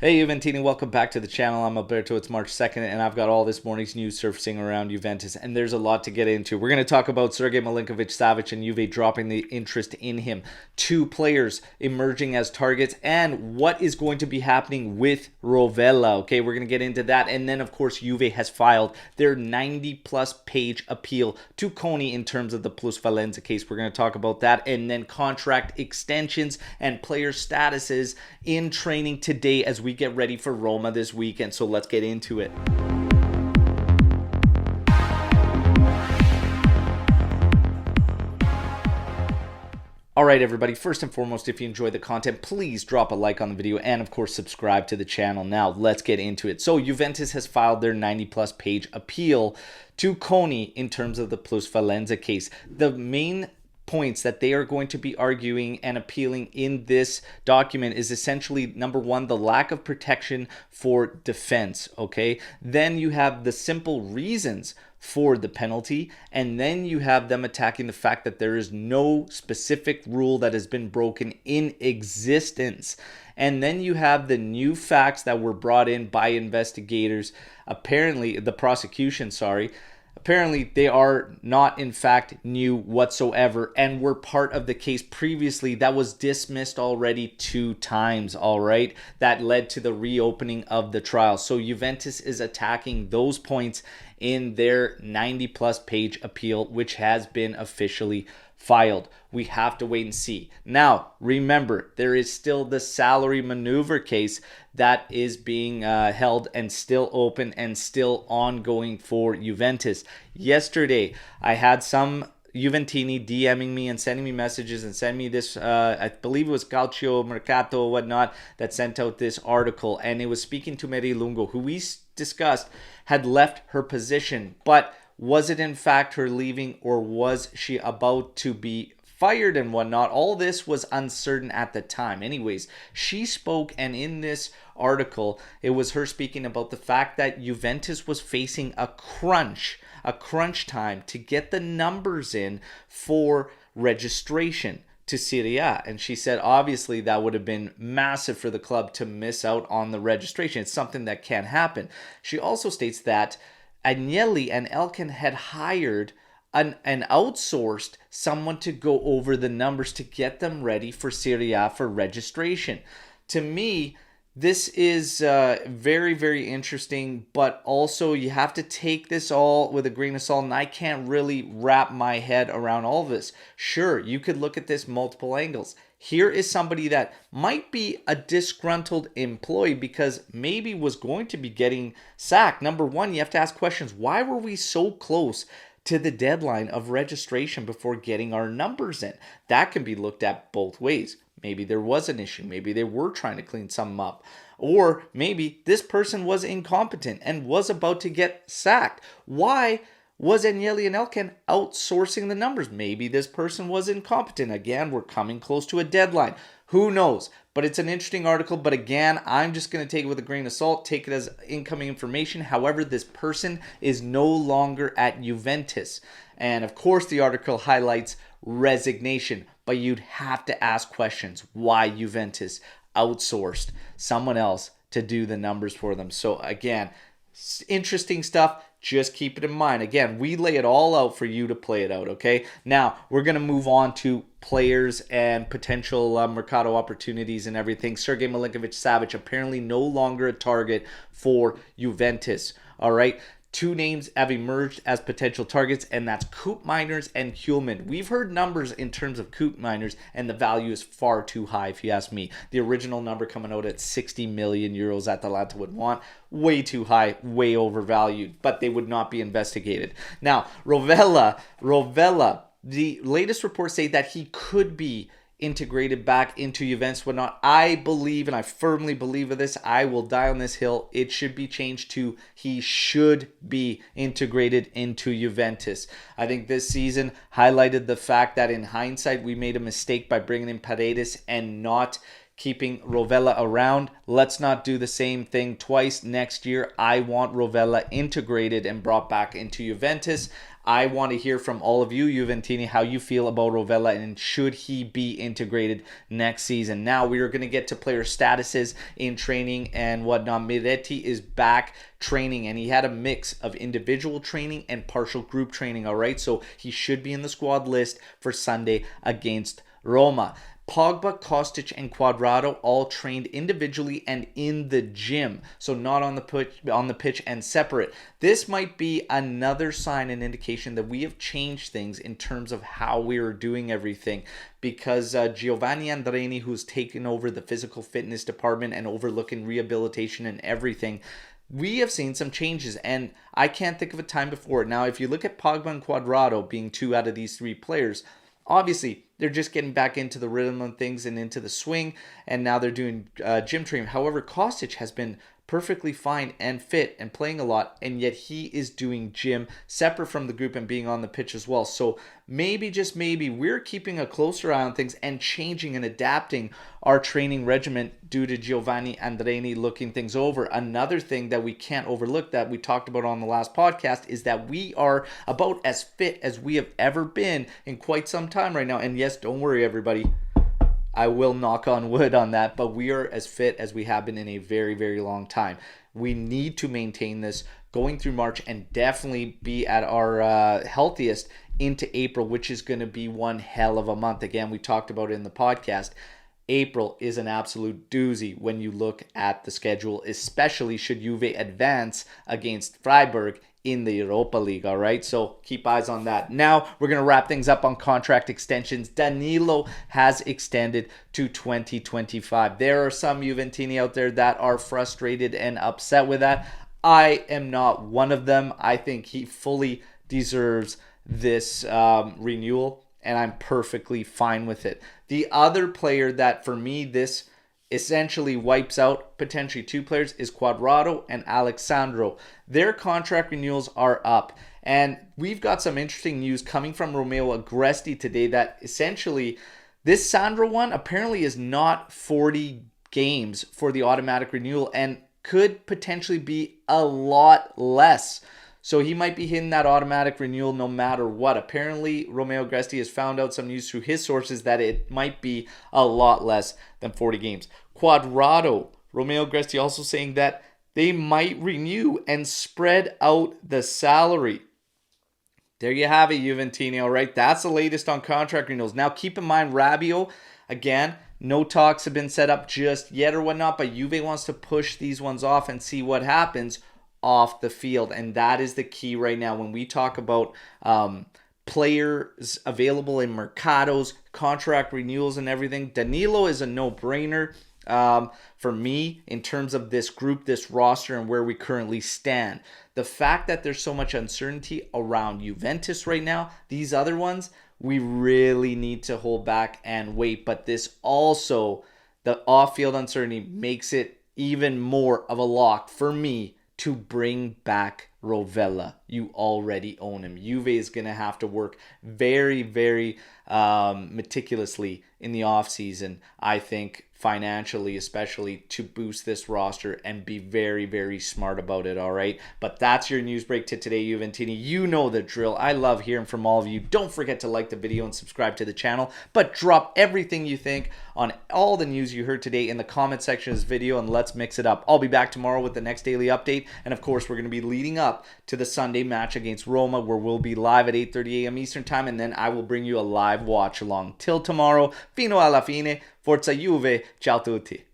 Hey Juventini, welcome back to the channel. I'm Alberto. It's March 2nd, and I've got all this morning's news surfacing around Juventus, and there's a lot to get into. We're going to talk about Sergej Milinkovic-Savic and Juve dropping the interest in him, two players emerging as targets, and what is going to be happening with Rovella. Okay, we're going to get into that, and then, of course, Juve has filed their 90-plus page appeal to Coni in terms of the plusvalenza case. We're going to talk about that, and then contract extensions and player statuses in training today as we get ready for Roma this weekend. So let's get into it. All right, everybody, first and foremost, if you enjoy the content, please drop a like on the video and, of course, subscribe to the channel. Now, let's get into it. So, Juventus has filed their 90-plus page appeal to Coni in terms of the plusvalenza case. The main points that they are going to be arguing and appealing in this document is essentially, number one, the lack of protection for defense, okay? Then you have the simple reasons for the penalty, and then you have them attacking the fact that there is no specific rule that has been broken in existence. And then you have the new facts that were brought in by investigators, apparently the prosecution, apparently they are not in fact new whatsoever and were part of the case previously that was dismissed already 2 times, all right? That led to the reopening of the trial. So Juventus is attacking those points in their 90-plus page appeal, which has been officially filed. We have to wait and see. Now, remember, there is still the salary maneuver case that is being held and still open and still ongoing for Juventus. Yesterday, I had some Juventini DMing me and sending me messages and sending me this, I believe it was Calcio Mercato or whatnot, that sent out this article, and it was speaking to Mary Lungo, who we discussed had left her position, but was it in fact her leaving, or was she about to be fired and whatnot? All this was uncertain at the time. Anyways, she spoke, and in this article, it was her speaking about the fact that Juventus was facing a crunch time to get the numbers in for registration to Serie A. And she said, obviously, that would have been massive for the club to miss out on the registration. It's something that can happen. She also states that Agnelli and Elkan had hired and outsourced someone to go over the numbers to get them ready for Serie A for registration. To me, this is very, very interesting, but also you have to take this all with a grain of salt, and I can't really wrap my head around all of this. Sure, you could look at this multiple angles. Here is somebody that might be a disgruntled employee because maybe was going to be getting sacked. Number one, you have to ask questions. Why were we so close to the deadline of registration before getting our numbers in? That can be looked at both ways. Maybe there was an issue. Maybe they were trying to clean something up. Or maybe this person was incompetent and was about to get sacked. Why was Agnelli and Elkan outsourcing the numbers? Maybe this person was incompetent. Again, we're coming close to a deadline. Who knows? But it's an interesting article. But again, I'm just going to take it with a grain of salt, take it as incoming information. However, this person is no longer at Juventus. And of course, the article highlights resignation. But you'd have to ask questions. Why Juventus outsourced someone else to do the numbers for them? So again, interesting stuff. Just keep it in mind. Again, we lay it all out for you to play it out, okay? Now, we're going to move on to players and potential Mercado opportunities and everything. Sergej Milinkovic-Savic apparently no longer a target for Juventus, all right? 2 names have emerged as potential targets, and that's Koopmeiners and Hjulmand. We've heard numbers in terms of Koopmeiners, and the value is far too high, if you ask me. The original number coming out at 60 million euros Atalanta would want. Way too high, way overvalued, but they would not be investigated. Now, Rovella, the latest reports say that he could be integrated back into Juventus, whatnot. I believe, and I firmly believe of this, I will die on this hill. It should be changed to he should be integrated into Juventus. I think this season highlighted the fact that in hindsight, we made a mistake by bringing in Paredes and not keeping Rovella around. Let's not do the same thing twice next year. I want Rovella integrated and brought back into Juventus. I want to hear from all of you, Juventini, how you feel about Rovella and should he be integrated next season. Now we are going to get to player statuses in training and whatnot. Miretti is back training, and he had a mix of individual training and partial group training, all right? So he should be in the squad list for Sunday against Roma. Pogba, Kostic, and Cuadrado all trained individually and in the gym, so not on the pitch and separate. This might be another sign and indication that we have changed things in terms of how we are doing everything, because Giovanni Andreni, who's taken over the physical fitness department and overlooking rehabilitation and everything, we have seen some changes, and I can't think of a time before. Now, if you look at Pogba and Cuadrado being two out of these three players, obviously, they're just getting back into the rhythm of things and into the swing, and now they're doing gym training. However, Kostic has been perfectly fine and fit and playing a lot, and yet he is doing gym separate from the group and being on the pitch as well. So maybe, just maybe, we're keeping a closer eye on things and changing and adapting our training regimen due to Giovanni Andreni looking things over. Another thing that we can't overlook that we talked about on the last podcast is that we are about as fit as we have ever been in quite some time right now. And yes, don't worry, everybody, I will knock on wood on that, but we are as fit as we have been in a very, very long time. We need to maintain this going through March and definitely be at our healthiest into April, which is going to be one hell of a month. Again, we talked about it in the podcast. April is an absolute doozy when you look at the schedule, especially should Juve advance against Freiburg in the Europa League, all right? So keep eyes on that. Now we're going to wrap things up on contract extensions. Danilo has extended to 2025. There are some Juventini out there that are frustrated and upset with that. I am not one of them. I think he fully deserves this renewal, and I'm perfectly fine with it. The other player that for me this essentially wipes out potentially two players is Cuadrado and Alexandro. Their contract renewals are up, and we've got some interesting news coming from Romeo Agresti today that essentially this Sandro one apparently is not 40 games for the automatic renewal and could potentially be a lot less. So he might be hitting that automatic renewal no matter what. Apparently, Romeo Agresti has found out some news through his sources that it might be a lot less than 40 games. Cuadrado, Romeo Agresti also saying that they might renew and spread out the salary. There you have it, Juventini, all right? That's the latest on contract renewals. Now, keep in mind, Rabiot, again, no talks have been set up just yet or whatnot, but Juve wants to push these ones off and see what happens off the field, and that is the key right now when we talk about players available in mercados, contract renewals and everything. Danilo is a no-brainer for me in terms of this group, this roster, and where we currently stand. The fact that there's so much uncertainty around Juventus right now, these other ones, we really need to hold back and wait. But this also, the off-field uncertainty makes it even more of a lock for me to bring back Rovella. You already own him. Juve is going to have to work very, very meticulously in the offseason, I think, financially especially, to boost this roster and be very, very smart about it, all right? But that's your news break to today, Juventini. You know the drill. I love hearing from all of you. Don't forget to like the video and subscribe to the channel, but drop everything you think on all the news you heard today in the comment section of this video, and let's mix it up. I'll be back tomorrow with the next daily update, and of course, we're going to be leading up to the Sunday match against Roma, where we'll be live at 8:30 a.m. Eastern Time, and then I will bring you a live watch along. Till tomorrow, fino alla fine, forza Juve, ciao tutti.